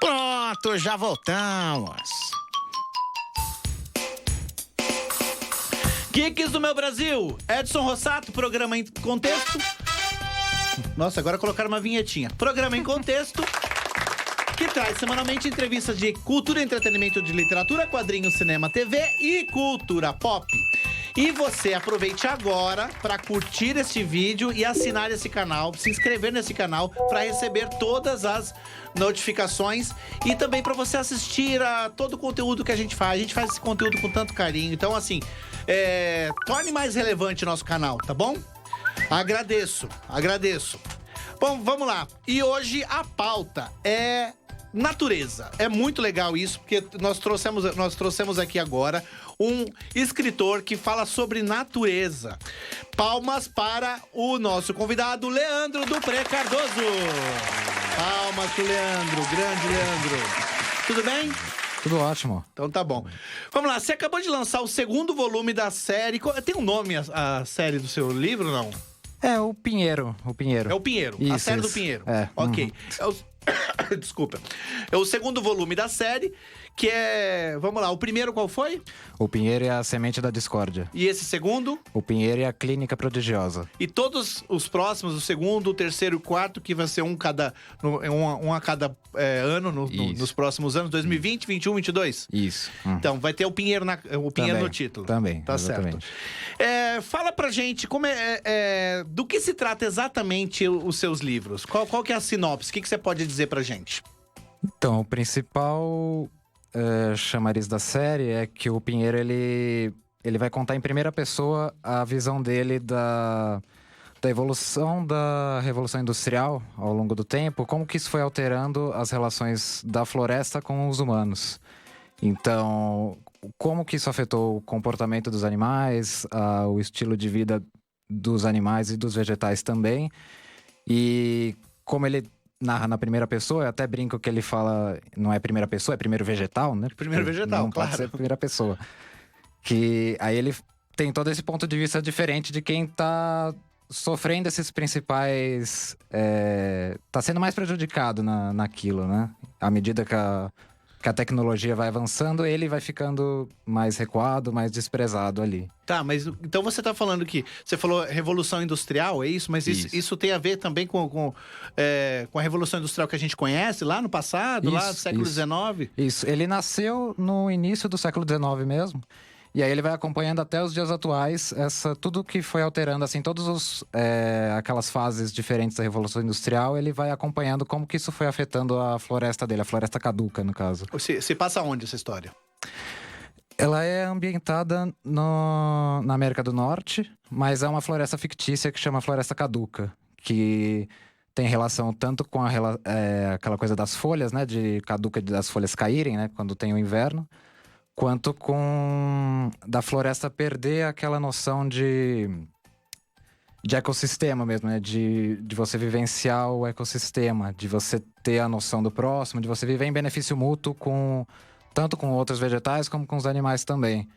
Pronto, já voltamos. Geeks do meu Brasil, Edson Rossato, programa em contexto. Nossa, agora colocaram uma vinhetinha. Programa em contexto, que traz semanalmente entrevistas de cultura, entretenimento, de literatura, quadrinhos, cinema, TV e cultura pop. E você aproveite agora para curtir este vídeo e assinar esse canal, se inscrever nesse canal para receber todas as notificações e também para você assistir a todo o conteúdo que a gente faz. A gente faz esse conteúdo com tanto carinho. Então, assim, torne mais relevante o nosso canal, tá bom? Agradeço. Bom, vamos lá. E hoje a pauta é natureza. É muito legal isso, porque nós trouxemos aqui agora um escritor que fala sobre natureza. Palmas para o nosso convidado, Leandro Dupré Cardoso. Palmas pro Leandro, grande Leandro. Tudo bem? Tudo ótimo. Então tá bom. Vamos lá, você acabou de lançar o segundo volume da série. Tem um nome a série do seu livro, não? É o Pinheiro. É o Pinheiro, isso, a série do isso. Pinheiro. É. Ok. Desculpa. É o segundo volume da série, que é... Vamos lá, o primeiro qual foi? O Pinheiro é a Semente da Discórdia. E esse segundo? O Pinheiro é a Clínica Prodigiosa. E todos os próximos, o segundo, o terceiro e o quarto, que vai ser um a cada ano nos próximos anos, 2020, 21, 22? Isso. Então, vai ter o Pinheiro, Também, no título. Também, Tá exatamente. certo. Fala pra gente como do que se trata exatamente os seus livros. Qual que é a sinopse? O que você pode dizer pra gente? Então, o principal chamariz da série é que o Pinheiro, ele vai contar em primeira pessoa a visão dele da evolução da Revolução Industrial ao longo do tempo, como que isso foi alterando as relações da floresta com os humanos. Então, como que isso afetou o comportamento dos animais, o estilo de vida dos animais e dos vegetais também. E como ele narra na primeira pessoa, eu até brinco que ele fala, não é primeira pessoa, é primeiro vegetal, né? Primeiro vegetal, não claro. Pode ser primeira pessoa. Que aí ele tem todo esse ponto de vista diferente de quem tá sofrendo esses principais... tá sendo mais prejudicado naquilo, né? À medida que a tecnologia vai avançando, ele vai ficando mais recuado, mais desprezado ali. Tá, mas então você tá falando que... Você falou Revolução Industrial, é isso? Mas isso tem a ver também com a Revolução Industrial que a gente conhece lá no passado, lá do século XIX? Isso, ele nasceu no início do século XIX mesmo. E aí ele vai acompanhando até os dias atuais, tudo que foi alterando, assim, aquelas fases diferentes da Revolução Industrial, ele vai acompanhando como que isso foi afetando a floresta dele, a floresta caduca, no caso. Se passa onde essa história? Ela é ambientada na América do Norte, mas é uma floresta fictícia que chama Floresta Caduca, que tem relação tanto com aquela coisa das folhas, né, de caduca, das folhas caírem, né, quando tem o inverno, quanto com da floresta perder aquela noção de ecossistema mesmo, né? De você vivenciar o ecossistema, de você ter a noção do próximo, de você viver em benefício mútuo tanto com outros vegetais como com os animais também.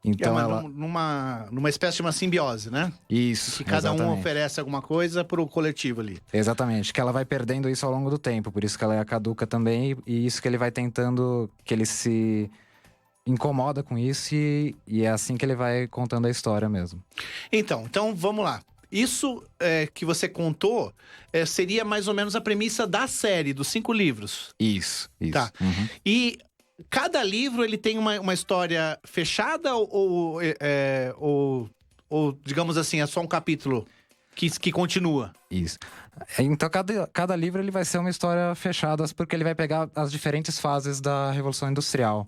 Então numa espécie de uma simbiose, né? Isso, que cada exatamente. Um oferece alguma coisa pro coletivo ali. Exatamente, que ela vai perdendo isso ao longo do tempo, por isso que ela é a caduca também, e isso que ele vai tentando, que ele se incomoda com isso e é assim que ele vai contando a história mesmo. Então vamos lá. Isso que você contou seria mais ou menos a premissa da série, dos 5 livros. Isso. Tá. Uhum. E cada livro, ele tem uma história fechada ou digamos assim, é só um capítulo que continua? Isso. Então, cada livro ele vai ser uma história fechada, porque ele vai pegar as diferentes fases da Revolução Industrial.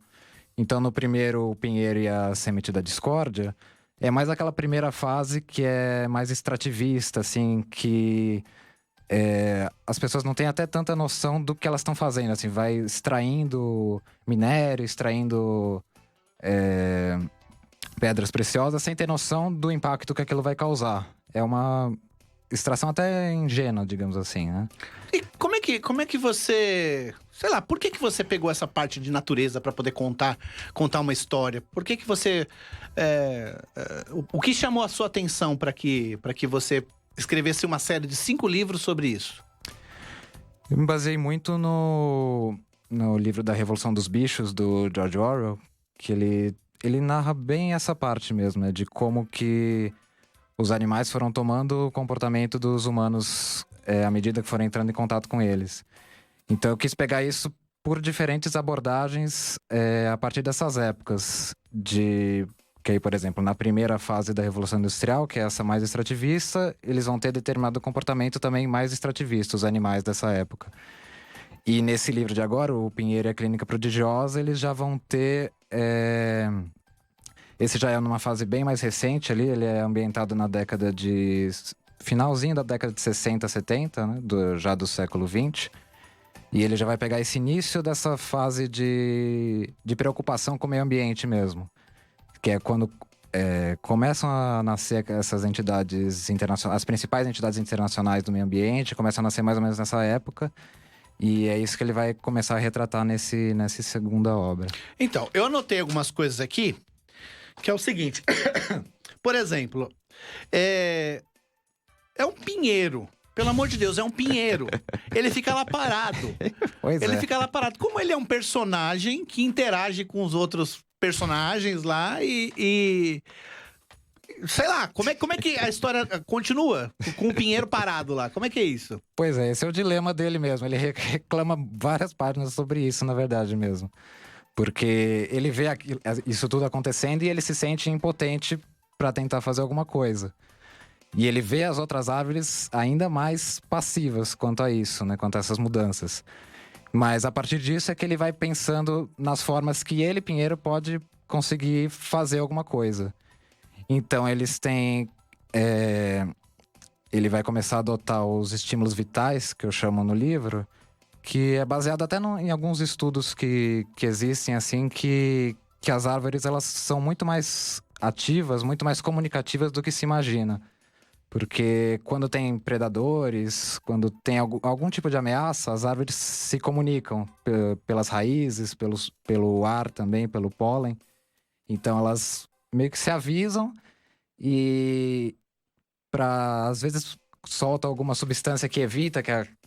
Então, no primeiro, o Pinheiro e a Semente da Discórdia, é mais aquela primeira fase que é mais extrativista, assim, que as pessoas não têm até tanta noção do que elas estão fazendo, assim, vai extraindo minério, extraindo pedras preciosas, sem ter noção do impacto que aquilo vai causar. É uma extração até ingênua, digamos assim, né? E como é que você... Sei lá, por que você pegou essa parte de natureza para poder contar uma história? Por que você... o que chamou a sua atenção para que você escrevesse uma série de 5 livros sobre isso? Eu me baseei muito no livro da Revolução dos Bichos, do George Orwell, que ele narra bem essa parte mesmo, né? De como que os animais foram tomando o comportamento dos humanos à medida que foram entrando em contato com eles. Então eu quis pegar isso por diferentes abordagens a partir dessas épocas. Que aí, por exemplo, na primeira fase da Revolução Industrial, que é essa mais extrativista, eles vão ter determinado comportamento também mais extrativista, os animais dessa época. E nesse livro de agora, o Pinheiro e a Clínica Prodigiosa, eles já vão ter... Esse já é numa fase bem mais recente ali, ele é ambientado na década de... finalzinho da década de 60, 70, né? Já do século XX. E ele já vai pegar esse início dessa fase de preocupação com o meio ambiente mesmo. Que é quando começam a nascer essas entidades internacionais, as principais entidades internacionais do meio ambiente, começam a nascer mais ou menos nessa época. E é isso que ele vai começar a retratar nessa segunda obra. Então, eu anotei algumas coisas aqui, que é o seguinte. Por exemplo, é um pinheiro. Pelo amor de Deus, é um pinheiro. Ele fica lá parado. Pois Ele é. fica lá parado. Como ele é um personagem que interage com os outros personagens lá e sei lá, como é que a história continua com o pinheiro parado lá? Como é que é isso? Pois é, esse é o dilema dele mesmo. Ele reclama várias páginas sobre isso, na verdade mesmo. Porque ele vê isso tudo acontecendo e ele se sente impotente para tentar fazer alguma coisa. E ele vê as outras árvores ainda mais passivas quanto a isso, né? Quanto a essas mudanças. Mas a partir disso é que ele vai pensando nas formas que ele, Pinheiro, pode conseguir fazer alguma coisa. Então eles têm... Ele vai começar a adotar os estímulos vitais, que eu chamo no livro, que é baseado até em alguns estudos que existem, assim, que as árvores elas são muito mais ativas, muito mais comunicativas do que se imagina. Porque quando tem predadores, quando tem algum tipo de ameaça, as árvores se comunicam pelas raízes, pelo ar também, pelo pólen. Então elas meio que se avisam e às vezes soltam alguma substância que evita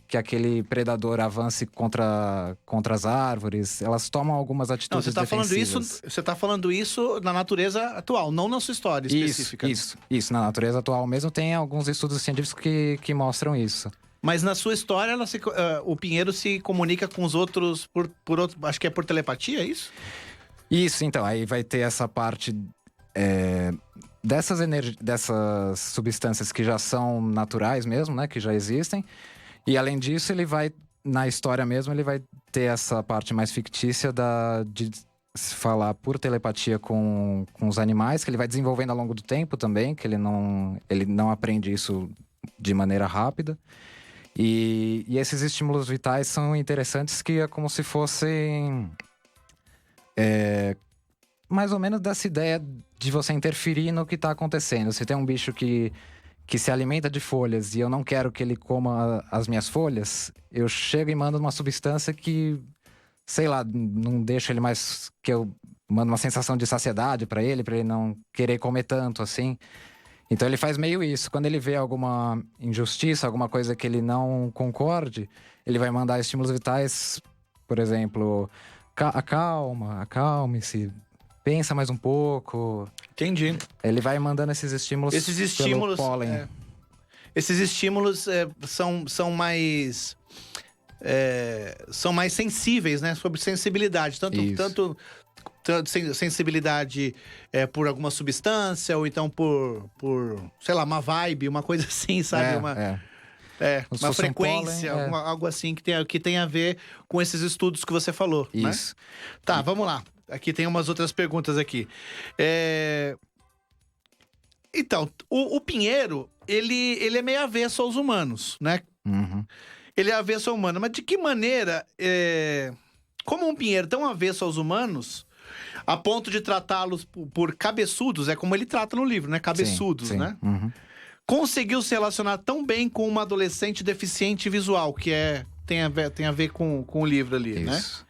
que aquele predador avance contra as árvores. Elas tomam algumas atitudes defensivas. Você tá falando isso na natureza atual, não na sua história específica. Isso. Na natureza atual mesmo tem alguns estudos científicos que mostram isso. Mas na sua história, o Pinheiro se comunica com os outros por outro, acho que é por telepatia, é isso? Isso, então. Aí vai ter essa parte dessas substâncias que já são naturais mesmo, né? Que já existem. E além disso, ele vai, na história mesmo, ele vai ter essa parte mais fictícia de se falar por telepatia com os animais, que ele vai desenvolvendo ao longo do tempo também, que ele não aprende isso de maneira rápida. E esses estímulos vitais são interessantes, que é como se fossem mais ou menos dessa ideia de você interferir no que está acontecendo. Você tem um bicho que se alimenta de folhas e eu não quero que ele coma as minhas folhas, eu chego e mando uma substância que, sei lá, não deixa ele mais... que eu mando uma sensação de saciedade para ele não querer comer tanto, assim. Então ele faz meio isso. Quando ele vê alguma injustiça, alguma coisa que ele não concorde, ele vai mandar estímulos vitais, por exemplo, acalme-se, pensa mais um pouco. Entendi. Ele vai mandando esses estímulos pelo pólen. Esses estímulos são mais sensíveis, né? Sobre sensibilidade. Tanto sensibilidade por alguma substância, ou então por sei lá, uma vibe, uma coisa assim, sabe? Uma frequência, pólen, algo assim que tem a ver com esses estudos que você falou. Isso. Né? Tá, vamos lá. Aqui tem umas outras perguntas aqui. Então, o Pinheiro, ele é meio avesso aos humanos, né? Uhum. Ele é avesso ao humano. Mas de que maneira, como um Pinheiro tão avesso aos humanos, a ponto de tratá-los por cabeçudos, é como ele trata no livro, né? Cabeçudos, sim. né? Uhum. Conseguiu se relacionar tão bem com uma adolescente deficiente visual, que tem a ver com o livro ali, né? Isso.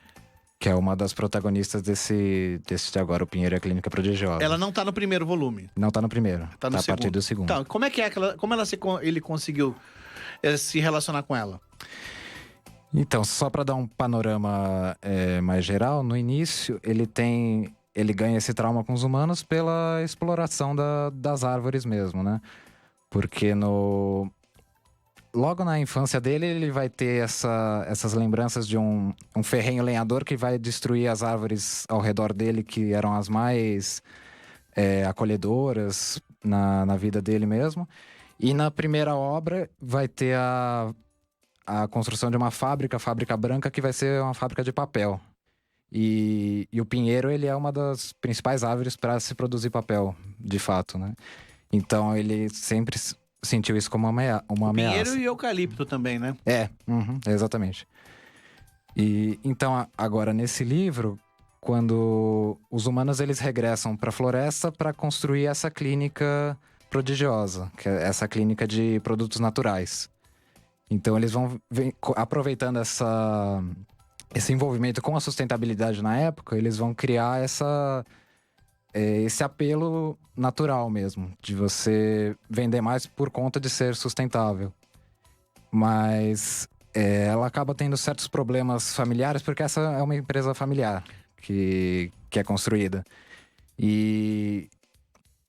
Que é uma das protagonistas desse de agora, o Pinheiro e a Clínica Prodigiosa. Ela não tá no primeiro volume. Não tá no primeiro. Tá no a partir do segundo. Então, como é que é ele conseguiu se relacionar com ela? Então, só para dar um panorama mais geral, no início ele ganha esse trauma com os humanos pela exploração das árvores mesmo, né? Porque logo na infância dele, ele vai ter essas lembranças de um ferrenho lenhador que vai destruir as árvores ao redor dele, que eram as mais acolhedoras na vida dele mesmo. E na primeira obra vai ter a construção de uma fábrica, a Fábrica Branca, que vai ser uma fábrica de papel. E o pinheiro, ele é uma das principais árvores para se produzir papel, de fato, né? Então ele sempre sentiu isso como uma ameaça. Pinheiro e eucalipto também, né? Exatamente. E então agora nesse livro, quando os humanos eles regressam para a floresta para construir essa clínica prodigiosa, que é essa clínica de produtos naturais. Então eles vão aproveitando esse envolvimento com a sustentabilidade na época, eles vão criar esse apelo natural mesmo, de você vender mais por conta de ser sustentável. Mas ela acaba tendo certos problemas familiares, porque essa é uma empresa familiar que é construída. E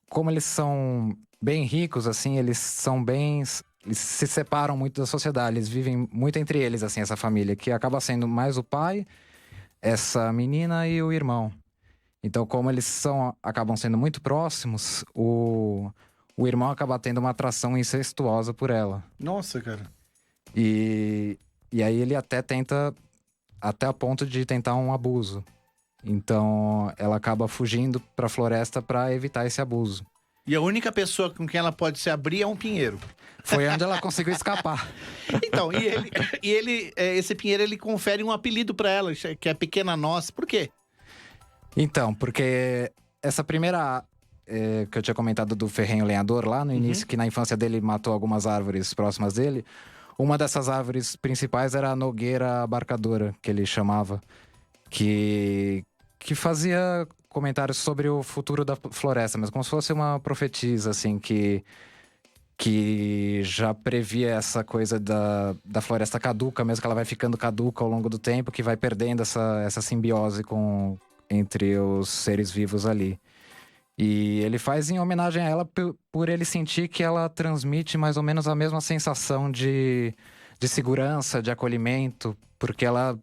como eles são bem ricos, assim, eles se separam muito da sociedade, eles vivem muito entre eles, assim, essa família, que acaba sendo mais o pai, essa menina e o irmão. Então, como eles acabam sendo muito próximos, o irmão acaba tendo uma atração incestuosa por ela. Nossa, cara. E aí ele até a ponto de tentar um abuso. Então, ela acaba fugindo pra floresta pra evitar esse abuso. E a única pessoa com quem ela pode se abrir é um pinheiro. Foi onde ela conseguiu escapar. Então, esse pinheiro, ele confere um apelido pra ela, que é Pequena Noz. Por quê? Então, porque essa primeira que eu tinha comentado do ferrenho lenhador lá no início, que na infância dele matou algumas árvores próximas dele, uma dessas árvores principais era a nogueira abarcadora, que ele chamava, que fazia comentários sobre o futuro da floresta, mas como se fosse uma profetisa, assim, que já previa essa coisa da floresta caduca, mesmo que ela vai ficando caduca ao longo do tempo, que vai perdendo essa simbiose entre os seres vivos ali. E ele faz em homenagem a ela por ele sentir que ela transmite mais ou menos a mesma sensação de segurança, de acolhimento, porque ela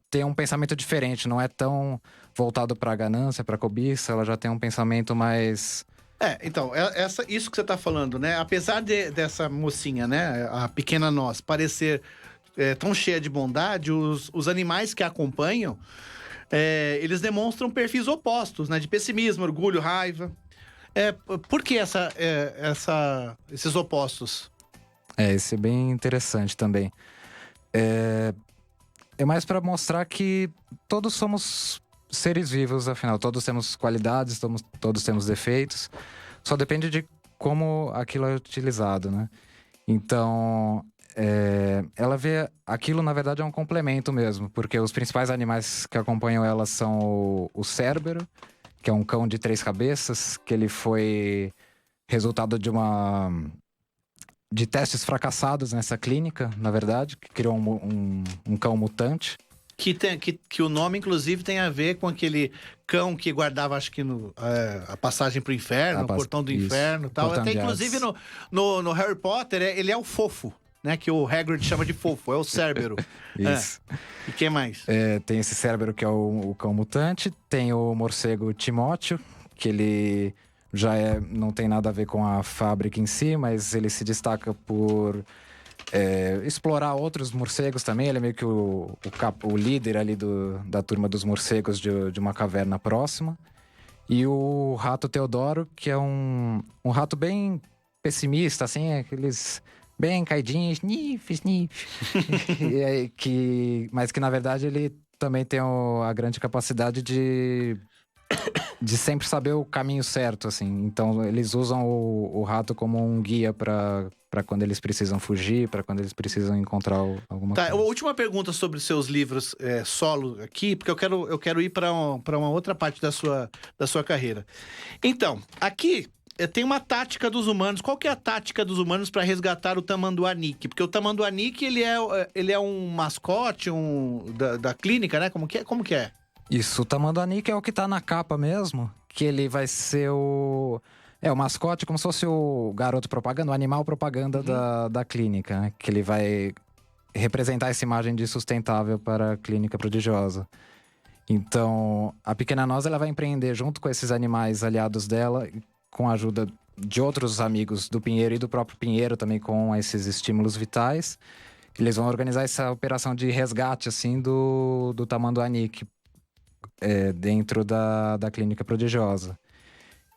tem um pensamento diferente, não é tão voltado para a ganância, para a cobiça, ela já tem um pensamento mais... Então, isso que você tá falando, né? Apesar dessa mocinha, né, a Pequena Noz, parecer tão cheia de bondade, os animais que a acompanham, eles demonstram perfis opostos, né? De pessimismo, orgulho, raiva. Por que esses opostos? Isso é bem interessante também. É mais para mostrar que todos somos seres vivos, afinal. Todos temos qualidades, todos temos defeitos. Só depende de como aquilo é utilizado, né? Então, ela vê... Aquilo, na verdade, é um complemento mesmo. Porque os principais animais que acompanham ela são o Cérbero, que é um cão de 3 cabeças, que ele foi resultado de testes fracassados nessa clínica, na verdade, que criou um cão mutante. Que o nome, inclusive, tem a ver com aquele cão que guardava, acho que a passagem pro inferno, o portão do inferno e tal. Até, inclusive, no Harry Potter, ele é o fofo, né? Que o Hagrid chama de fofo, é o Cérbero. Isso. E quem mais? Tem esse Cérbero, que é o cão mutante. Tem o morcego Timóteo, que ele já não tem nada a ver com a fábrica em si, mas ele se destaca por... explorar outros morcegos também. Ele é meio que o líder ali da turma dos morcegos de uma caverna próxima. E o rato Teodoro, que é um rato bem pessimista, assim, aqueles bem caidinhos, sniff. Mas que na verdade ele também tem a grande capacidade de sempre saber o caminho certo, assim. Então eles usam o rato como um guia para quando eles precisam fugir, para quando eles precisam encontrar alguma coisa. A última pergunta sobre os seus livros solo aqui, porque eu quero ir para uma outra parte da sua carreira. Então, aqui tem uma tática dos humanos. Qual que é a tática dos humanos para resgatar o Tamanduá Nick? Porque o Tamanduá Nick, ele é um mascote da clínica, né? Como que é? Isso, o Tamanduá Nick é o que tá na capa mesmo, que ele vai ser o mascote, como se fosse o garoto propaganda, o animal propaganda da clínica, né? Que ele vai representar essa imagem de sustentável para a clínica prodigiosa. Então, a Pequena Noz, ela vai empreender junto com esses animais aliados dela, com a ajuda de outros amigos do Pinheiro e do próprio Pinheiro também, com esses estímulos vitais. Eles vão organizar essa operação de resgate, assim, do Tamanduá Nick, dentro da clínica prodigiosa.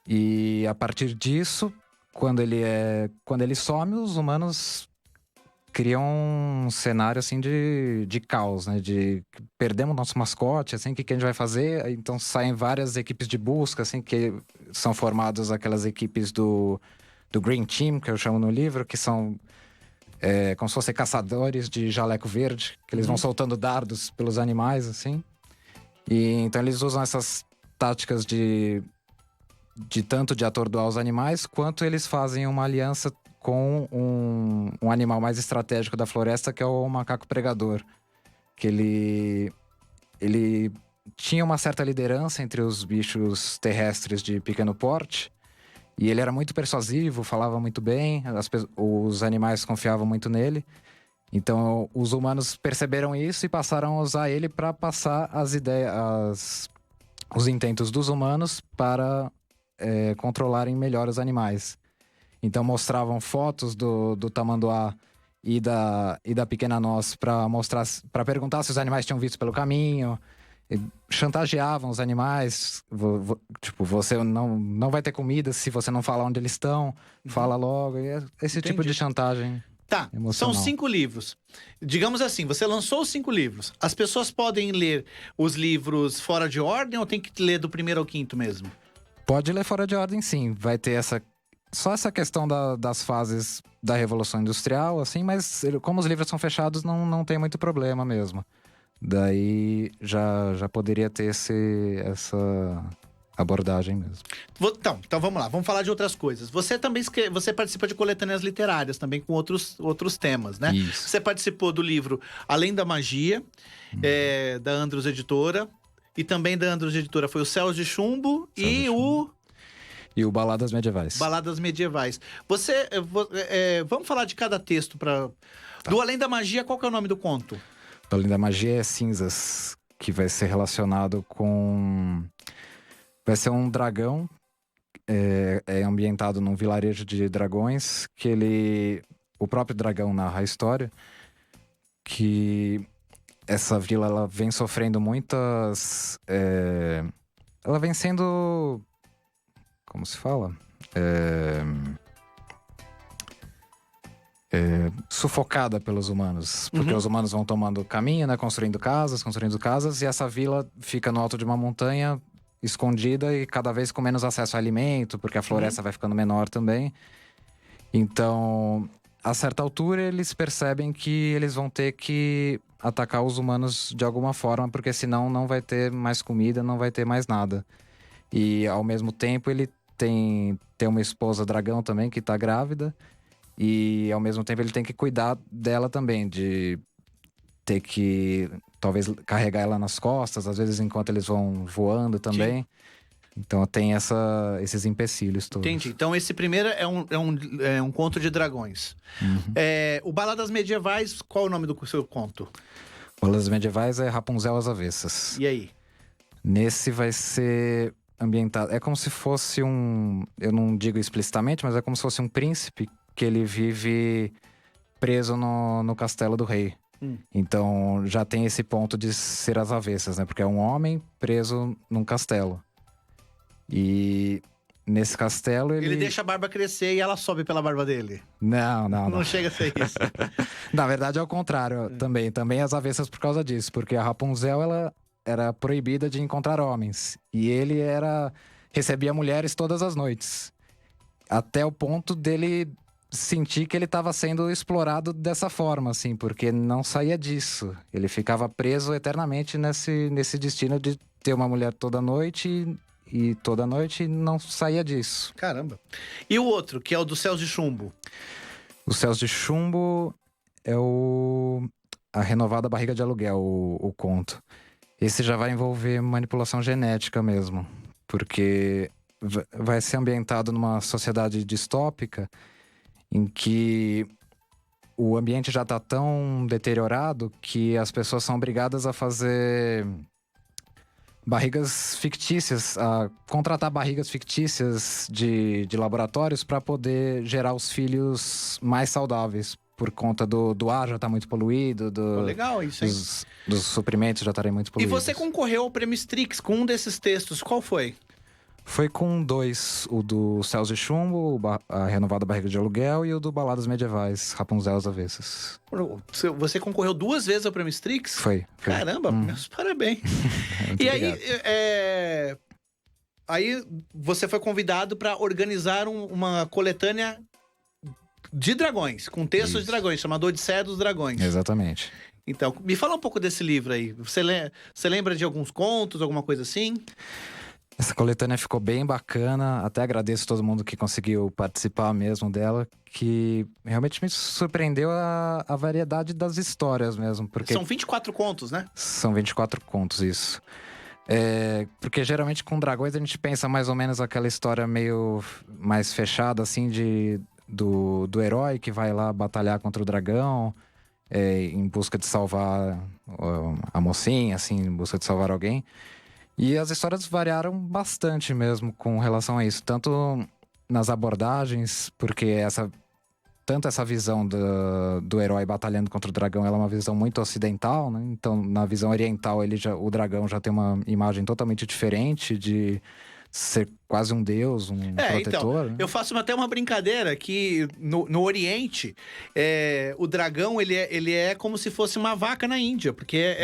E a partir disso, quando ele some, os humanos criam um cenário assim de caos, né? De perdemos nosso mascote, assim, o que a gente vai fazer? Então saem várias equipes de busca, assim, que são formadas aquelas equipes do Green Team, que eu chamo no livro, que são como se fossem caçadores de jaleco verde, que eles vão soltando dardos pelos animais, assim. E então eles usam essas táticas de tanto de atordoar os animais, quanto eles fazem uma aliança com um animal mais estratégico da floresta, que é o macaco pregador. Que ele tinha uma certa liderança entre os bichos terrestres de pequeno porte, e ele era muito persuasivo, falava muito bem, os animais confiavam muito nele. Então, os humanos perceberam isso e passaram a usar ele para passar as ideias, os intentos dos humanos para controlarem melhor os animais. Então, mostravam fotos do Tamanduá e da Pequena Noz para perguntar se os animais tinham visto pelo caminho. E chantageavam os animais, tipo, você não vai ter comida se você não falar onde eles estão, fala logo. Esse tipo de chantagem. Tá, emocional. São 5 livros. Digamos assim, você lançou os 5 livros. As pessoas podem ler os livros fora de ordem ou tem que ler do primeiro ao quinto mesmo? Pode ler fora de ordem, sim. Vai ter só essa questão das fases da Revolução Industrial, assim, mas como os livros são fechados, não tem muito problema mesmo. Daí já poderia ter essa abordagem mesmo. Então vamos lá, vamos falar de outras coisas. Você também você participa de coletâneas literárias também com outros temas, né? Isso. Você participou do livro Além da Magia, da Andros Editora, e também da Andros Editora foi o Céus de Chumbo e o Baladas Medievais. Baladas Medievais. Vamos falar de cada texto para do Além da Magia, qual que é o nome do conto? Do Além da Magia é Cinzas, que vai ser relacionado com... Vai ser um dragão, é ambientado num vilarejo de dragões, que o próprio dragão narra a história, que essa vila ela vem sofrendo muitas... ela vem sendo... Como se fala? Sufocada pelos humanos. Porque os humanos vão tomando caminho, né? Construindo casas. E essa vila fica no alto de uma montanha, escondida e cada vez com menos acesso a alimento, porque a floresta vai ficando menor também. Então, a certa altura, eles percebem que eles vão ter que atacar os humanos de alguma forma, porque senão não vai ter mais comida, não vai ter mais nada. E, ao mesmo tempo, ele tem uma esposa dragão também, que tá grávida. E, ao mesmo tempo, ele tem que cuidar dela também, de ter que, talvez, carregar ela nas costas, às vezes enquanto eles vão voando também. Sim. Então, tem esses empecilhos todos. Entendi. Então, esse primeiro é um conto de dragões. O Baladas Medievais, qual é o nome do seu conto? Baladas Medievais é Rapunzel às Avessas. E aí? Nesse vai ser ambientado... É como se fosse eu não digo explicitamente, mas é como se fosse um príncipe que ele vive preso no castelo do rei. Então, já tem esse ponto de ser às avessas, né? Porque é um homem preso num castelo. E nesse castelo ele deixa a barba crescer e ela sobe pela barba dele. Não. Não chega a ser isso. Na verdade, é o contrário também às avessas por causa disso. Porque a Rapunzel, ela era proibida de encontrar homens. E ele recebia mulheres todas as noites. Até o ponto dele sentir que ele estava sendo explorado dessa forma, assim. Porque não saía disso. Ele ficava preso eternamente nesse destino de ter uma mulher toda noite e toda noite e não saía disso. Caramba. E o outro, que é o dos Céus de Chumbo? Os Céus de Chumbo é a renovada barriga de aluguel, o conto. Esse já vai envolver manipulação genética mesmo, porque vai ser ambientado numa sociedade distópica em que o ambiente já está tão deteriorado que as pessoas são obrigadas a fazer barrigas fictícias, a contratar barrigas fictícias de laboratórios para poder gerar os filhos mais saudáveis. Por conta do ar já estar muito poluído, Legal isso, hein? dos suprimentos já estarem muito E poluídos. você concorreu ao Prêmio Strix com um desses textos. Qual foi? Foi com dois, o do Céus de Chumbo, a renovada barriga de aluguel, e o do Baladas Medievais, Rapunzel às Avessas. Você concorreu 2 vezes ao Prêmio Strix? Foi. Caramba, meus parabéns. Muito E obrigado. aí você foi convidado para organizar uma coletânea de dragões, com textos Isso. de dragões, chamado Odisseia dos Dragões. Exatamente. Então, me fala um pouco desse livro aí. Você lembra de alguns contos, alguma coisa assim? Essa coletânea ficou bem bacana, até agradeço todo mundo que conseguiu participar mesmo dela, que realmente me surpreendeu a variedade das histórias mesmo, porque São 24 contos, né? são 24 contos, isso. Porque geralmente com dragões a gente pensa mais ou menos aquela história meio mais fechada, assim, do herói que vai lá batalhar contra o dragão, em busca de salvar a mocinha, assim, em busca de salvar alguém. E as histórias variaram bastante mesmo com relação a isso, tanto nas abordagens, porque tanto essa visão do herói batalhando contra o dragão, ela é uma visão muito ocidental, né? Então, na visão oriental, o dragão já tem uma imagem totalmente diferente de ser quase um deus, um protetor. Então, né? eu faço até uma brincadeira que no Oriente, o dragão, ele é como se fosse uma vaca na Índia, porque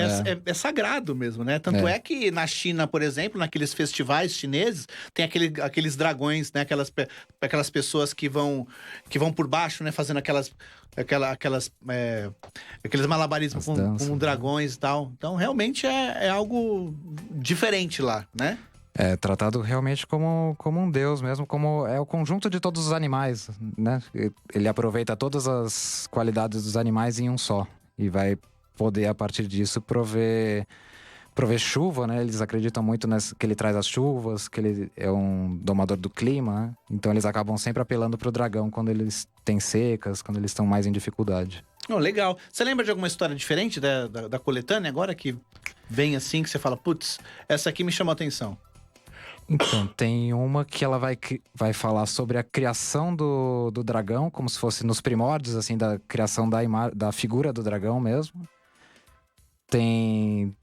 é sagrado mesmo, né? Tanto é que na China, por exemplo, naqueles festivais chineses, tem aqueles dragões, né? Aquelas pessoas que vão por baixo, né? Fazendo aqueles malabarismos As danças, com dragões e tal. Então, realmente é algo diferente lá, né? É tratado realmente como um deus mesmo, como é o conjunto de todos os animais, né? Ele aproveita todas as qualidades dos animais em um só. E vai poder, a partir disso, prover chuva, né? Eles acreditam muito que ele traz as chuvas, que ele é um domador do clima, né? Então eles acabam sempre apelando pro dragão quando eles têm secas, quando eles estão mais em dificuldade. Oh, legal. Você lembra de alguma história diferente da coletânea agora que vem assim, que você fala, putz, essa aqui me chamou a atenção? Então, tem uma que ela vai falar sobre a criação do dragão, como se fosse nos primórdios, assim, da criação da figura do dragão mesmo. Tem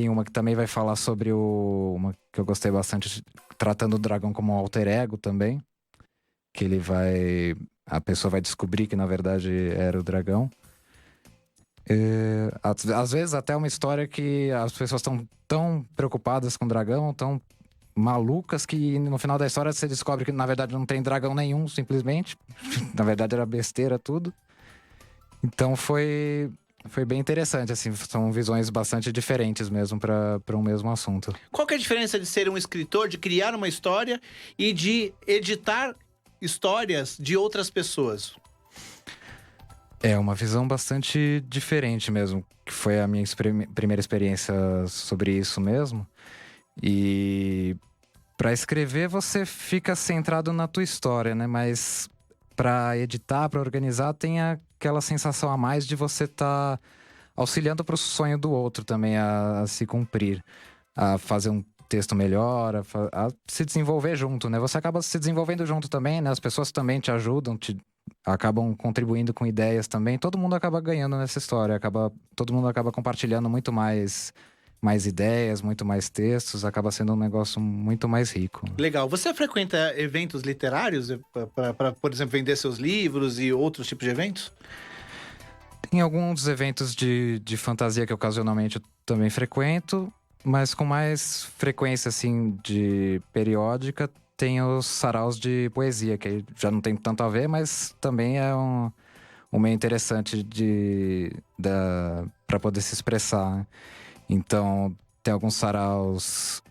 uma que também vai falar sobre uma que eu gostei bastante, tratando o dragão como um alter ego também. Que a pessoa vai descobrir que, na verdade, era o dragão. Às vezes, até uma história que as pessoas estão tão preocupadas com o dragão, tão malucas, que no final da história você descobre que na verdade não tem dragão nenhum, simplesmente. Na verdade era besteira tudo. Então foi bem interessante, assim, são visões bastante diferentes mesmo para um mesmo assunto. Qual que é a diferença de ser um escritor, de criar uma história e de editar histórias de outras pessoas? É uma visão bastante diferente mesmo, que foi a minha primeira experiência sobre isso mesmo. E para escrever você fica centrado na tua história, né? Mas para editar, para organizar, tem aquela sensação a mais de você estar auxiliando para o sonho do outro também a se cumprir, a fazer um texto melhor, a se desenvolver junto, né? Você acaba se desenvolvendo junto também, né? As pessoas também te ajudam, acabam contribuindo com ideias também. Todo mundo acaba ganhando nessa história, todo mundo acaba compartilhando muito mais ideias, muito mais textos, acaba sendo um negócio muito mais rico. Legal. Você frequenta eventos literários para, por exemplo, vender seus livros e outros tipos de eventos? Tem alguns eventos de fantasia que ocasionalmente eu também frequento, mas com mais frequência, assim, de periódica, tem os saraus de poesia, que já não tem tanto a ver, mas também é um meio interessante para poder se expressar, né? Então, tem alguns saraus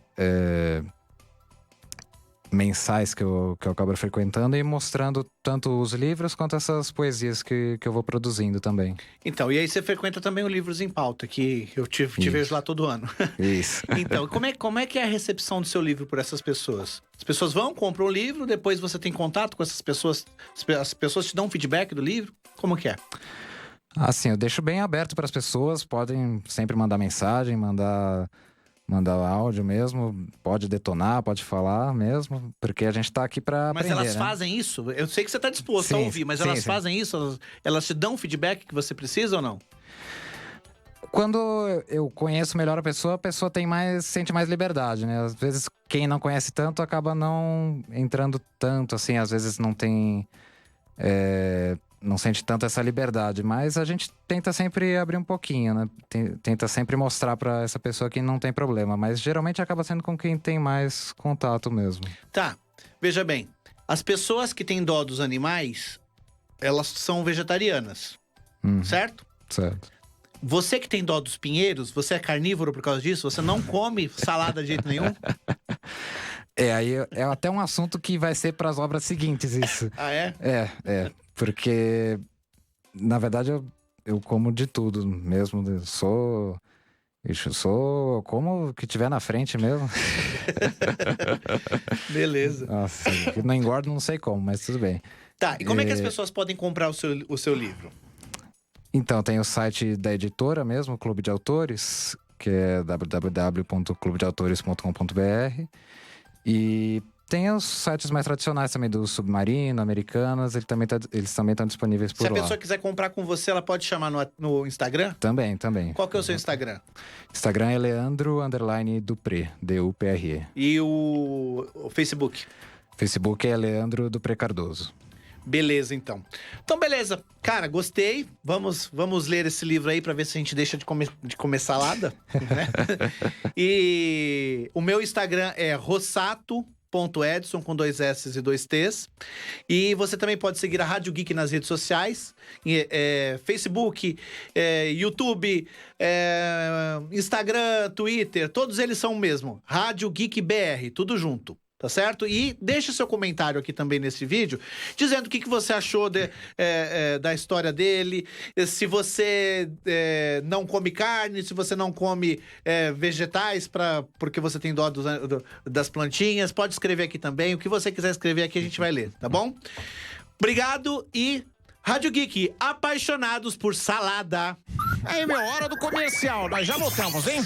mensais que eu acabo frequentando e mostrando tanto os livros quanto essas poesias que eu vou produzindo também. Então, e aí você frequenta também o Livros em Pauta, que eu te vejo lá todo ano. Isso. Então, como é que é a recepção do seu livro por essas pessoas? As pessoas vão, compram o livro, depois você tem contato com essas pessoas, as pessoas te dão um feedback do livro? Como que é? Assim, eu deixo bem aberto para as pessoas, podem sempre mandar mensagem, mandar áudio mesmo, pode detonar, pode falar mesmo, porque a gente tá aqui para aprender, Mas elas né? fazem isso? Eu sei que você tá disposto a Sim, ouvir, mas sim, elas sim. fazem isso? Elas te dão o feedback que você precisa ou não? Quando eu conheço melhor a pessoa sente mais liberdade, né? Às vezes quem não conhece tanto acaba não entrando tanto, assim, às vezes não tem... não sente tanto essa liberdade, mas a gente tenta sempre abrir um pouquinho, né? Tenta sempre mostrar pra essa pessoa que não tem problema, mas geralmente acaba sendo com quem tem mais contato mesmo. Tá, veja bem. As pessoas que têm dó dos animais, elas são vegetarianas, certo? Certo. Você que tem dó dos pinheiros, você é carnívoro por causa disso? Você não come salada de jeito nenhum? Aí é até um assunto que vai ser pras obras seguintes, isso. Ah, é? Porque, na verdade, eu como de tudo mesmo. Como o que tiver na frente mesmo. Beleza. Nossa, não engordo, não sei como, mas tudo bem. Tá, e como é que as pessoas podem comprar o seu livro? Então, tem o site da editora mesmo, Clube de Autores, que é www.clubedeautores.com.br. E tem os sites mais tradicionais também, do Submarino, Americanas, eles também estão disponíveis por Se a lá. pessoa quiser comprar com você, ela pode chamar no Instagram? Também. Qual que é o seu Instagram? Instagram é Leandro_Dupré, D-U-P-R-E. E o Facebook? Facebook é Leandro Dupré Cardoso. Beleza, então. Então, beleza. Cara, gostei. Vamos ler esse livro aí pra ver se a gente deixa de comer salada, né? E o meu Instagram é rossato.edson, com 2 S e 2 T's. E você também pode seguir a Rádio Geek nas redes sociais. Facebook, YouTube, Instagram, Twitter. Todos eles são o mesmo. Rádio Geek BR, tudo junto. Tá certo? E deixe seu comentário aqui também nesse vídeo, dizendo o que você achou da história dele, se você não come carne, se você não come vegetais porque você tem dó das plantinhas, pode escrever aqui também. O que você quiser escrever aqui a gente vai ler, tá bom? Obrigado e Rádio Geek, apaixonados por salada. Aí, meu, hora do comercial. Nós já voltamos, hein?